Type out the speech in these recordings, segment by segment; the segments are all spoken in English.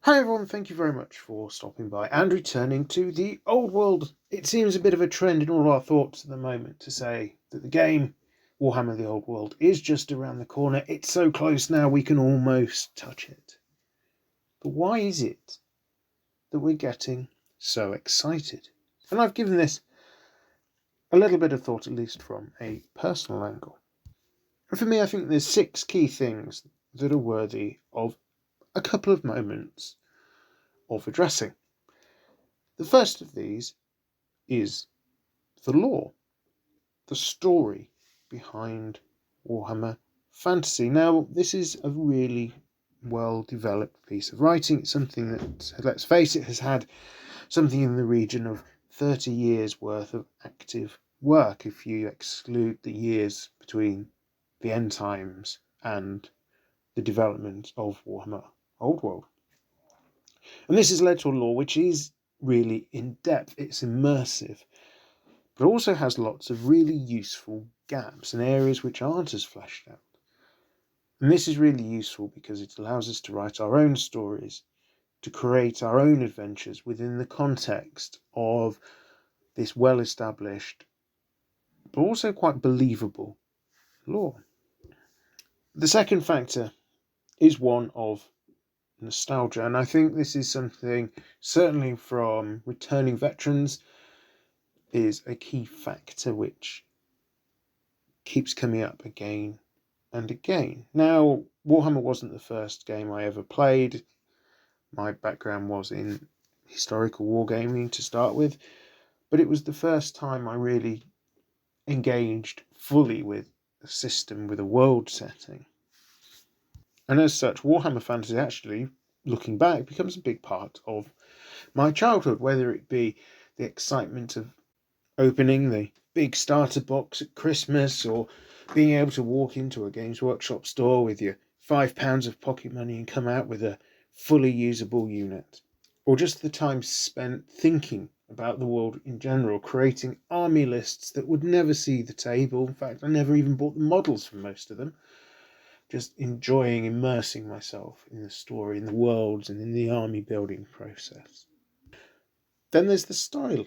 Hi everyone, thank you very much for stopping by and returning to the Old World. It seems a bit of a trend in all our thoughts at the moment to say that the game Warhammer the Old World is just around the corner. It's so close now we can almost touch it. But why is it that we're getting so excited? And I've given this a little bit of thought, at least from a personal angle. And for me, I think there's 6 key things that are worthy of a couple of moments of addressing. The first of these is the lore, the story behind Warhammer Fantasy. Now, this is a really well developed piece of writing. It's something that, let's face it, has had something in the region of 30 years worth of active work if you exclude the years between the end times and the development of Warhammer Old World. And this has led to a lore which is really in depth, it's immersive, but also has lots of really useful gaps and areas which aren't as fleshed out. And this is really useful because it allows us to write our own stories, to create our own adventures within the context of this well-established, but also quite believable lore. The second factor is one of nostalgia, and I think this is something, certainly from returning veterans, is a key factor which keeps coming up again and again. Now, Warhammer wasn't the first game I ever played. My background was in historical wargaming to start with, but it was the first time I really engaged fully with a system, with a world setting. And as such, Warhammer Fantasy actually, looking back, becomes a big part of my childhood, whether it be the excitement of opening the big starter box at Christmas, or being able to walk into a Games Workshop store with your £5 of pocket money and come out with a fully usable unit, or just the time spent thinking about the world in general, creating army lists that would never see the table. In fact, I never even bought the models for most of them, just enjoying immersing myself in the story, in the worlds, and in the army building process. Then there's the style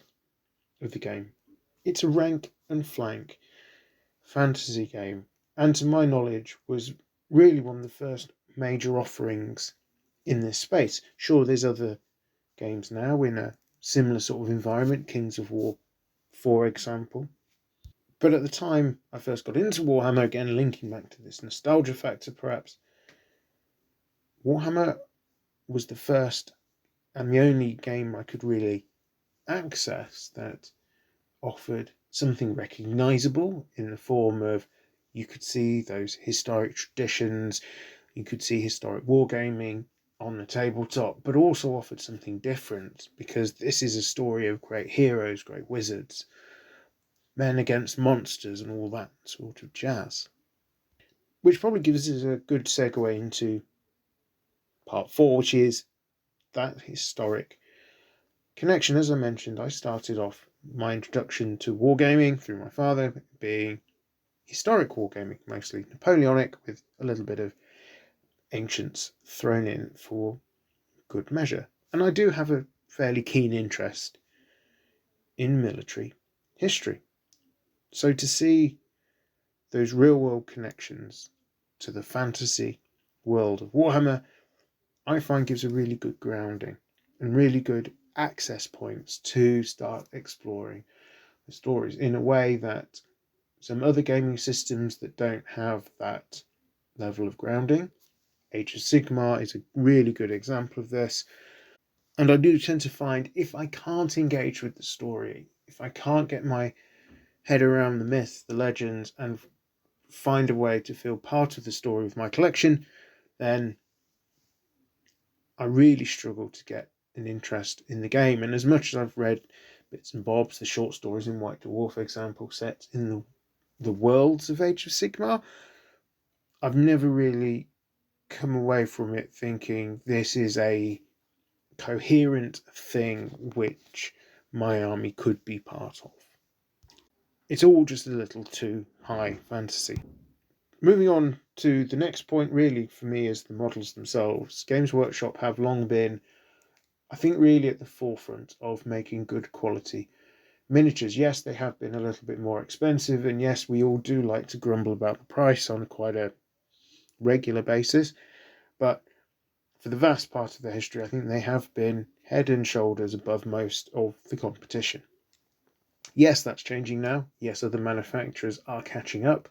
of the game. It's a rank and flank fantasy game, and to my knowledge was really one of the first major offerings in this space. Sure, there's other games now in a similar sort of environment, Kings of War, for example. But at the time I first got into Warhammer, again linking back to this nostalgia factor perhaps, Warhammer was the first and the only game I could really access that offered something recognisable in the form of, you could see those historic traditions, you could see historic wargaming on the tabletop, but also offered something different, because this is a story of great heroes, great wizards, men against monsters, and all that sort of jazz. Which probably gives us a good segue into part 4, which is that historic connection. As I mentioned, I started off my introduction to wargaming through my father, being historic wargaming, mostly Napoleonic, with a little bit of ancients thrown in for good measure. And I do have a fairly keen interest in military history. So to see those real world connections to the fantasy world of Warhammer, I find gives a really good grounding and really good access points to start exploring the stories in a way that some other gaming systems that don't have that level of grounding, Age of Sigmar is a really good example of this. And I do tend to find, if I can't engage with the story, if I can't get my head around the myth, the legends, and find a way to feel part of the story of my collection, then I really struggle to get an interest in the game. And as much as I've read bits and bobs, the short stories in White Dwarf, for example, set in the worlds of Age of Sigmar, I've never really come away from it thinking this is a coherent thing which my army could be part of. It's all just a little too high fantasy. Moving on to the next point, really, for me, is the models themselves. Games Workshop have long been, I think, really at the forefront of making good quality miniatures. Yes, they have been a little bit more expensive, and yes, we all do like to grumble about the price on quite a regular basis, but for the vast part of their history, I think they have been head and shoulders above most of the competition. Yes, that's changing now. Yes, other manufacturers are catching up,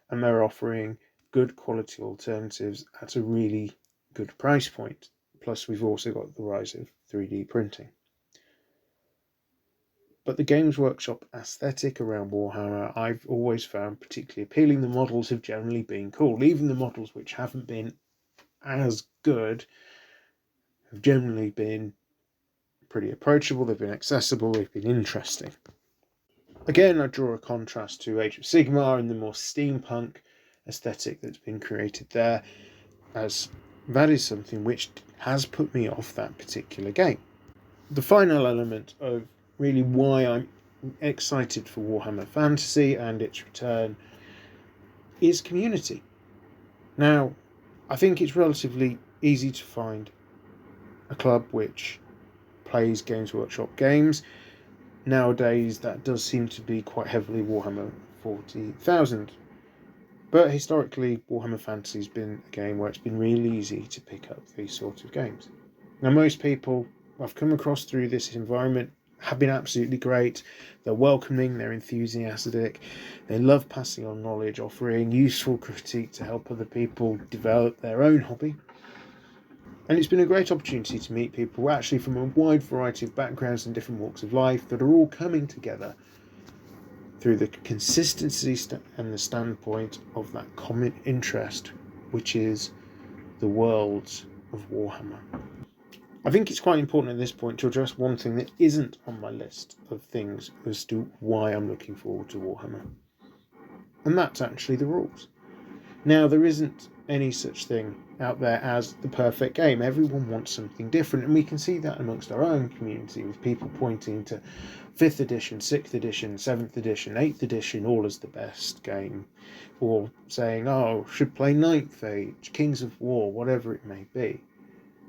and they're offering good quality alternatives at a really good price point. Plus, we've also got the rise of 3D printing. But the Games Workshop aesthetic around Warhammer, I've always found particularly appealing. The models have generally been cool. Even the models which haven't been as good have generally been pretty approachable, they've been accessible, they've been interesting. Again, I draw a contrast to Age of Sigmar and the more steampunk aesthetic that's been created there, as that is something which has put me off that particular game. The final element of really why I'm excited for Warhammer Fantasy and its return is community. Now, I think it's relatively easy to find a club which plays Games Workshop games. Nowadays, that does seem to be quite heavily Warhammer 40,000. But historically, Warhammer Fantasy has been a game where it's been really easy to pick up these sorts of games. Now, most people I've come across through this environment have been absolutely great. They're welcoming, they're enthusiastic, they love passing on knowledge, offering useful critique to help other people develop their own hobby. And it's been a great opportunity to meet people actually from a wide variety of backgrounds and different walks of life that are all coming together through the consistency and the standpoint of that common interest, which is the worlds of Warhammer. I think it's quite important at this point to address one thing that isn't on my list of things as to why I'm looking forward to Warhammer. And that's actually the rules. Now, there isn't any such thing out there as the perfect game. Everyone wants something different, and we can see that amongst our own community with people pointing to 5th edition, 6th edition, 7th edition, 8th edition, all as the best game, or saying, oh, should play 9th Age, Kings of War, whatever it may be.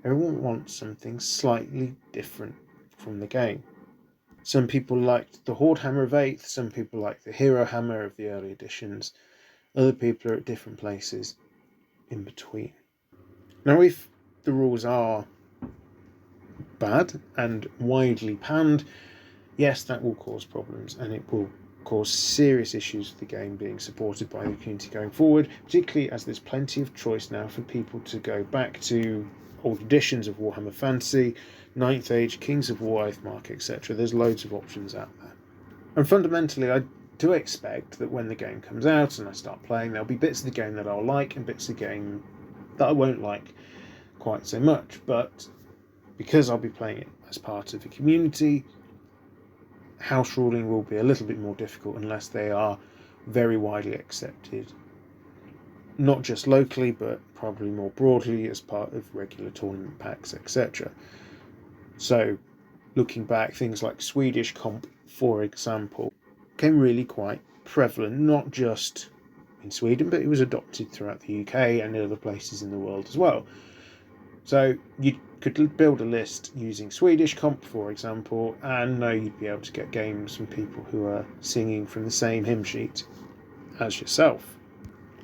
Everyone wants something slightly different from the game. Some people liked the Horde Hammer of 8th, some people like the Hero Hammer of the early editions, other people are at different places in between. Now, if the rules are bad and widely panned, yes, that will cause problems, and it will cause serious issues with the game being supported by the community going forward, particularly as there's plenty of choice now for people to go back to old editions of Warhammer Fantasy, 9th Age, Kings of War, Oathmark, etc. There's loads of options out there. And fundamentally, I do expect that when the game comes out and I start playing, there'll be bits of the game that I'll like and bits of the game that I won't like quite so much. But because I'll be playing it as part of a community, house ruling will be a little bit more difficult unless they are very widely accepted, not just locally, but probably more broadly as part of regular tournament packs, etc. So, looking back, things like Swedish comp, for example, became really quite prevalent, not just in Sweden, but it was adopted throughout the UK and in other places in the world as well. So you could build a list using Swedish comp, for example, and know you'd be able to get games from people who are singing from the same hymn sheet as yourself.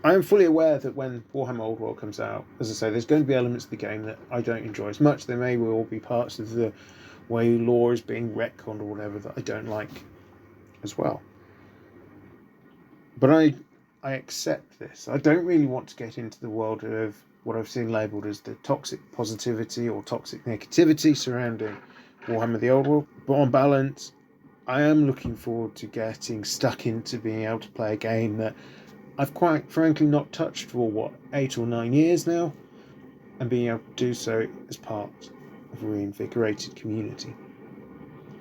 I am fully aware that when Warhammer Old World comes out, as I say, there's going to be elements of the game that I don't enjoy as much. There may well be parts of the way lore is being retconned or whatever that I don't like as well. But I accept this. I don't really want to get into the world of what I've seen labelled as the toxic positivity or toxic negativity surrounding Warhammer the Old World. But on balance, I am looking forward to getting stuck into being able to play a game that I've quite frankly not touched for 8 or 9 years now, and being able to do so as part of a reinvigorated community.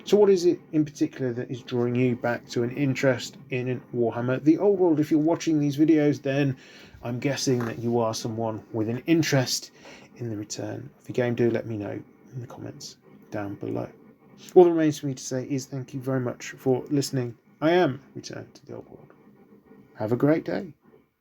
So what is it in particular that is drawing you back to an interest in Warhammer the Old World? If you're watching these videos, then I'm guessing that you are someone with an interest in the return of the game. Do let me know in the comments down below. All that remains for me to say is thank you very much for listening. I am Return to the Old World. Have a great day.